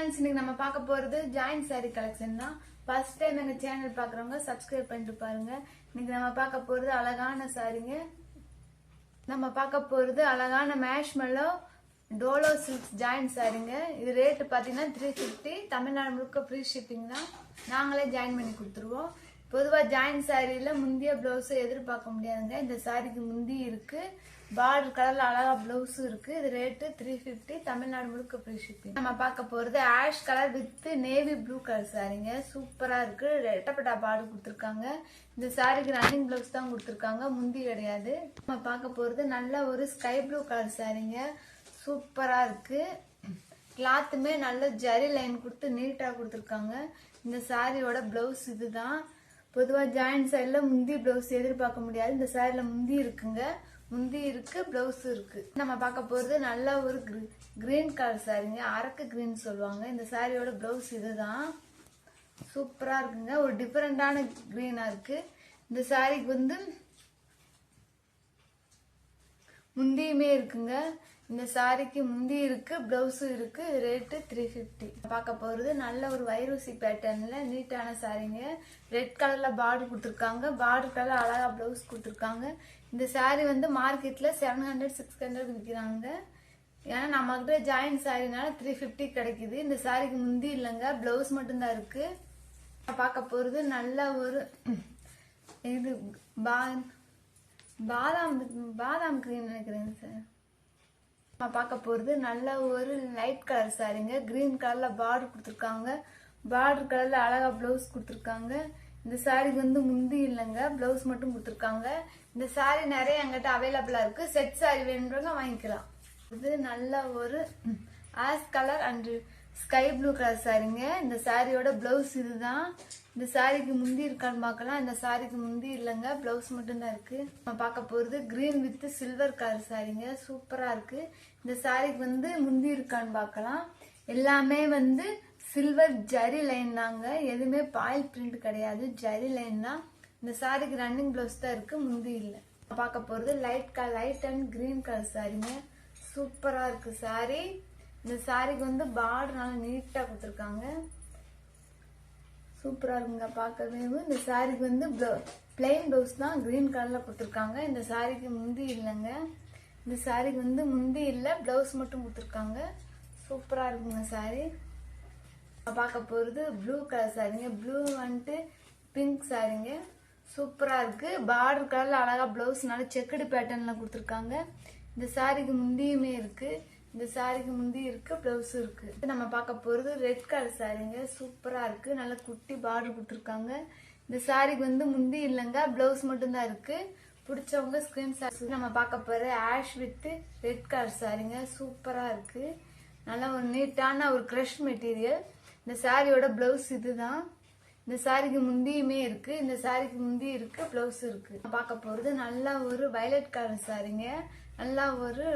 Friends இன்னைக்கு நம்ம பார்க்க போறது ஜாயின் saree கலெக்ஷன் தான். ஃபர்ஸ்ட் டைம் எங்க சேனல் பார்க்கறவங்க Subscribe பண்ணிட்டு பாருங்க. இன்னைக்கு நம்ம பார்க்க போறது அழகான சாரிங்க. நம்ம பார்க்க போறது அழகான மேஷ்மெல்லோ டோலோ சில்க் ஜாயின் சாரிங்க. இது ரேட் பாத்தீங்கன்னா 350. தமிழ்நாடு முழுக்க ஃப்ரீ ஷிப்பிங் தான். நாங்களே ஜாயின் பண்ணி கொடுத்துருவோம். பொதுவா ஜாயின் சாரியில முந்திய பிளவுஸ் எதிர்பார்க்க முடியாதுங்க. இந்த சாரிக்கு முந்தி இருக்கு, பார்டர் கலர்ல அழகா பிளவுஸ் இருக்கு. இது ரேட்டு 350. தமிழ்நாடு முழுக்க ஃப்ரீ ஷிப்பிங். நம்ம பார்க்க போறது ash colour with navy blue colour சாரிங்க. சூப்பரா இருக்கு. ரெட்டப்பட்டா பார்டர் கொடுத்துருக்காங்க. இந்த சாரிக்கு ரன்னிங் பிளவுஸ் தான் கொடுத்துருக்காங்க, முந்தி கிடையாது. நம்ம பார்க்க போறது நல்ல ஒரு ஸ்கை ப்ளூ கலர் சாரிங்க. சூப்பரா இருக்கு. கிளாத்துமே நல்ல ஜரி லைன் கொடுத்து நீட்டா கொடுத்துருக்காங்க. இந்த சாரியோட பிளவுஸ் இதுதான். பொதுவா ஜாயின் சைட்ல முந்தி பிளவுஸ் எதிர்பார்க்க முடியாது. இந்த சாரில முந்தி இருக்குங்க, முந்தி இருக்கு, பிளவுஸ் இருக்கு. நம்ம பார்க்க போறது நல்ல ஒரு கிரீன் கலர் சாரிங்க. அரக்கு கிரீன் சொல்லுவாங்க. இந்த சாரியோட பிளவுஸ் இதுதான். சூப்பரா இருக்குங்க. ஒரு டிஃபரெண்டான கிரீனா இருக்கு. இந்த சாரிக்கு வந்து முந்தியுமே இருக்குங்க. இந்த சாரிக்கு முந்தி இருக்கு, பிளவுஸ் இருக்கு. ரேட்டு 350. பார்க்க போறது நல்ல ஒரு வைரூசி பேட்டர்ன்ல நீட்டான சாரிங்க. ரெட் கலர்ல பார்டர் கொடுத்துருக்காங்க. பார்டர் கலர் அழகா பிளவுஸ் கொடுத்துருக்காங்க. இந்த சாரி வந்து மார்க்கெட்ல 700-600 விற்கிறாங்க. ஏன்னா நம்ம கிட்ட ஜாயின் சாரினால 350 கிடைக்குது. இந்த சாரிக்கு முந்தி இல்லைங்க, பிளவுஸ் மட்டும்தான் இருக்கு. பார்க்க போறது நல்ல ஒரு இது பாதாம் கிரீம் நினைக்கிறேன் சார். நம்ம பார்க்க போறது நல்ல ஒரு லைட் கலர் சாரிங்க. கிரீன் கலர்ல பார்டர் கொடுத்துருக்காங்க. பார்டர் கலர்ல அழகா பிளவுஸ் கொடுத்துருக்காங்க. இந்த சாரிக்கு வந்து முந்தி இல்லைங்க, பிளவுஸ் மட்டும் கொடுத்துருக்காங்க. இந்த சாரி நிறைய எங்கிட்ட அவைலபிளா இருக்கு. செட் சாரி வேணுன்றவங்க வாங்கிக்கலாம். இது நல்ல ஒரு ash colour and sky blue colour சாரிங்க. இந்த சாரியோட பிளவுஸ் இதுதான். இந்த சாரிக்கு முந்தி இருக்கான்னு பார்க்கலாம். இந்த சாரிக்கு முந்தி இல்லைங்க, பிளவுஸ் மட்டும்தான் இருக்கு. நம்ம பார்க்க போறது கிரீன் வித் சில்வர் கலர் சாரிங்க. சூப்பரா இருக்கு. இந்த சாரிக்கு வந்து முந்தி இருக்கான்னு பார்க்கலாம். எல்லாமே வந்து சில்வர் ஜரி லைன் தாங்க. எதுவுமே பாயில் பிரிண்ட் கிடையாது, ஜரி லைன் தான். இந்த சாரிக்கு ரன்னிங் பிளவுஸ் தான் இருக்கு, முந்தி இல்லை. பார்க்க போறது லைட் அண்ட் கிரீன் கலர் சாரிங்க. சூப்பரா இருக்கு சாரி. இந்த சாரிக்கு வந்து பார்டர் நல்லா நீட்டா கொடுத்துருக்காங்க. சூப்பரா இருக்குங்க பார்க்கவே. இந்த சாரிக்கு வந்து பிளெயின் பிளவுஸ் தான் கிரீன் கலர்ல கொடுத்துருக்காங்க. இந்த சாரிக்கு முந்தி இல்லைங்க. இந்த சாரிக்கு வந்து முந்தி இல்லை, பிளவுஸ் மட்டும் கொடுத்துருக்காங்க. சூப்பரா இருக்குங்க சாரி. பார்க்க போறது ப்ளூ கலர் சாரிங்க. ப்ளூ வந்துட்டு பிங்க் சாரிங்க. சூப்பரா இருக்கு. பார்டர் கலர்ல அழகா பிளவுஸ் நல்ல செக்குடு பேட்டர்ன்ல கொடுத்துருக்காங்க. இந்த சாரிக்கு முந்தியுமே இருக்கு. இந்த சாரிக்கு முந்தி இருக்கு, பிளவுஸ் இருக்கு. நம்ம பார்க்க போறது ரெட் கலர் சாரிங்க. சூப்பரா இருக்கு. நல்ல குட்டி பார்டர் கொடுத்துருக்காங்க. இந்த சாரிக்கு வந்து முந்தி இல்லைங்க, பிளவுஸ் மட்டும்தான் இருக்கு. பிடிச்சவங்க ஸ்கிரீன்ஷாட். நம்ம பார்க்க போற ஆஷ் வித் ரெட் கலர் சாரிங்க. சூப்பரா இருக்கு. நல்ல ஒரு நீட்டான ஒரு கிரஷ் மெட்டீரியல். இந்த சாரியோட பிளவுஸ் இதுதான். இந்த சாரிக்கு முந்தியுமே இருக்கு. இந்த சாரிக்கு முந்தி இருக்கு, பிளவுஸ் இருக்கு. பார்க்க போறது நல்ல ஒரு வயலட் கலர் சாரிங்க. நல்லா ஒரு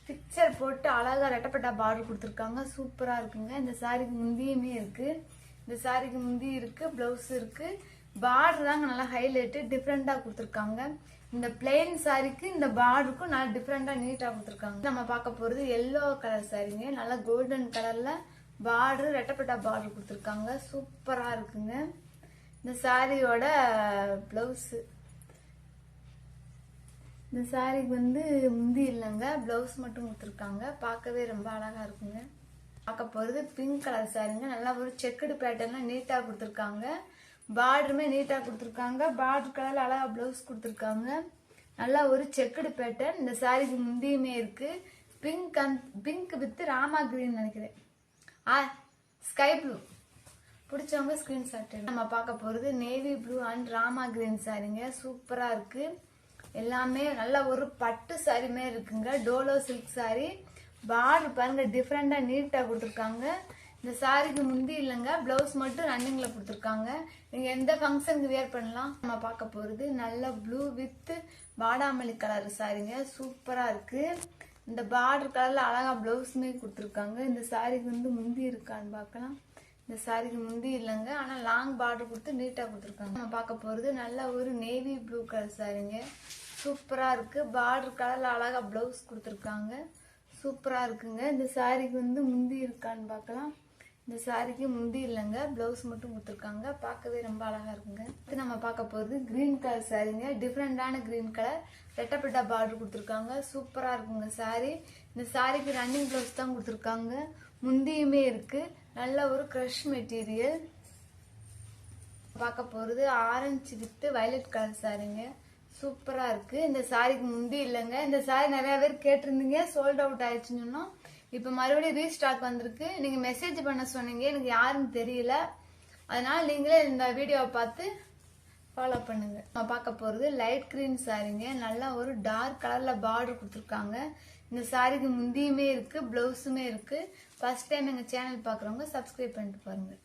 பிக்சர் போட்டு அழகா ரெட்டப்பட்டா பார்டர் கொடுத்துருக்காங்க. சூப்பரா இருக்குங்க. இந்த சாரிக்கு முந்தியுமே இருக்கு. இந்த சாரிக்கு முந்தி இருக்கு, பிளவுஸ் இருக்கு. பார்டர் தாங்க நல்லா ஹைலைட் டிஃப்ரெண்டா கொடுத்துருக்காங்க. இந்த பிளெயின் சாரிக்கு இந்த பார்டருக்கும் நல்லா டிஃப்ரெண்டா நீட்டா கொடுத்துருக்காங்க. நம்ம பார்க்க போறது எல்லோ கலர் சாரிங்க. நல்லா கோல்டன் கலர்ல பார்டர் ரெட்டப்பட்டா பார்டர் கொடுத்துருக்காங்க. சூப்பரா இருக்குங்க. இந்த சாரியோட பிளவுஸ், இந்த சாரிக்கு வந்து முந்தி இல்லைங்க, பிளவுஸ் மட்டும் கொடுத்துருக்காங்க. பார்க்கவே ரொம்ப அழகா இருக்குங்க. பார்க்க போறது பிங்க் கலர் சாரிங்க. நல்லா ஒரு செக்குடு பேட்டர்ன்ல நீட்டா கொடுத்துருக்காங்க. பார்டருமே நீட்டா கொடுத்துருக்காங்க. பார்டர் கலர்ல அழகா பிளவுஸ் கொடுத்துருக்காங்க. நல்லா ஒரு செக்குடு பேட்டர்ன். இந்த சாரிக்கு முந்தியுமே இருக்கு. பிங்க் வித் ராமா கிரீன் நினைக்கிறேன், ஸ்கை ப்ளூ. பிடிச்சவங்க ஸ்கிரீன்ஷாட். நம்ம பார்க்க போறது navy blue and Rama green சாரிங்க. சூப்பரா இருக்கு. எல்லாமே நல்ல ஒரு பட்டு சாரி மாதிரி இருக்குங்க. Dolo silk sorry. பார்டர் பாருங்க டிஃப்ரெண்டா நீட்டா கொடுத்துருக்காங்க. இந்த சாரிக்கு முந்தி இல்லைங்க, பிளவுஸ் மட்டும் ரன்னிங்ல கொடுத்துருக்காங்க. நீங்க எந்த ஃபங்க்ஷனுக்கு வியர் பண்ணலாம். நம்ம பார்க்க போறது நல்ல ப்ளூ வித் பாடாமல்லி கலர் சாரிங்க. சூப்பரா இருக்கு. இந்த பார்டர் கலர்ல அழகா பிளவுஸ்மே கொடுத்துருக்காங்க. இந்த சாரிக்கு வந்து முந்தி இருக்கான்னு பார்க்கலாம். இந்த சாரிக்கு முந்தி இல்லைங்க, ஆனா லாங் பார்டர் கொடுத்து நீட்டா கொடுத்துருக்காங்க. நம்ம பார்க்க போறது நல்ல ஒரு நேவி ப்ளூ கலர் சாரிங்க. சூப்பரா இருக்கு. பார்டர் கலர்ல அழகா பிளவுஸ் கொடுத்துருக்காங்க. சூப்பராக இருக்குங்க. இந்த சாரிக்கு வந்து முந்தி இருக்கான்னு பார்க்கலாம். இந்த சாரிக்கு முந்தி இல்லைங்க, ப்ளவுஸ் மட்டும் கொடுத்துருக்காங்க. பார்க்கவே ரொம்ப அழகாக இருக்குங்க. இது நம்ம பார்க்க போகிறது க்ரீன் கலர் சாரிங்க. டிஃப்ரெண்டான க்ரீன் கலர் ரெட்டப்பட்டா பார்டர் கொடுத்துருக்காங்க. சூப்பராக இருக்குங்க சாரி. இந்த சாரிக்கு ரன்னிங் ப்ளவுஸ் தான் கொடுத்துருக்காங்க. முந்தியுமே இருக்குது. நல்ல ஒரு க்ரஷ் மெட்டீரியல். பார்க்க போகிறது ஆரஞ்சு வித் வயலட் கலர் சாரிங்க. சூப்பராக இருக்குது. இந்த சாரிக்கு முந்தி இல்லைங்க. இந்த சாரி நிறையா பேர் கேட்டிருந்தீங்க, சோல்ட் அவுட் ஆயிடுச்சுன்னு சொன்னோம். இப்போ மறுபடியும் ரீஸ்டாக் வந்திருக்கு. நீங்கள் மெசேஜ் பண்ண சொன்னீங்க, எனக்கு யாருன்னு தெரியல. அதனால் நீங்களே இந்த வீடியோவை பார்த்து ஃபாலோ பண்ணுங்க. நம்ம பார்க்க போகிறது லைட் க்ரீன் சாரிங்க. நல்லா ஒரு டார்க் கலரில் பார்டர் கொடுத்துருக்காங்க. இந்த சாரிக்கு முந்தியுமே இருக்குது, ப்ளவுஸுமே இருக்குது. ஃபர்ஸ்ட் டைம் எங்கள் சேனல் பார்க்குறவங்க சப்ஸ்கிரைப் பண்ணிட்டு பாருங்கள்.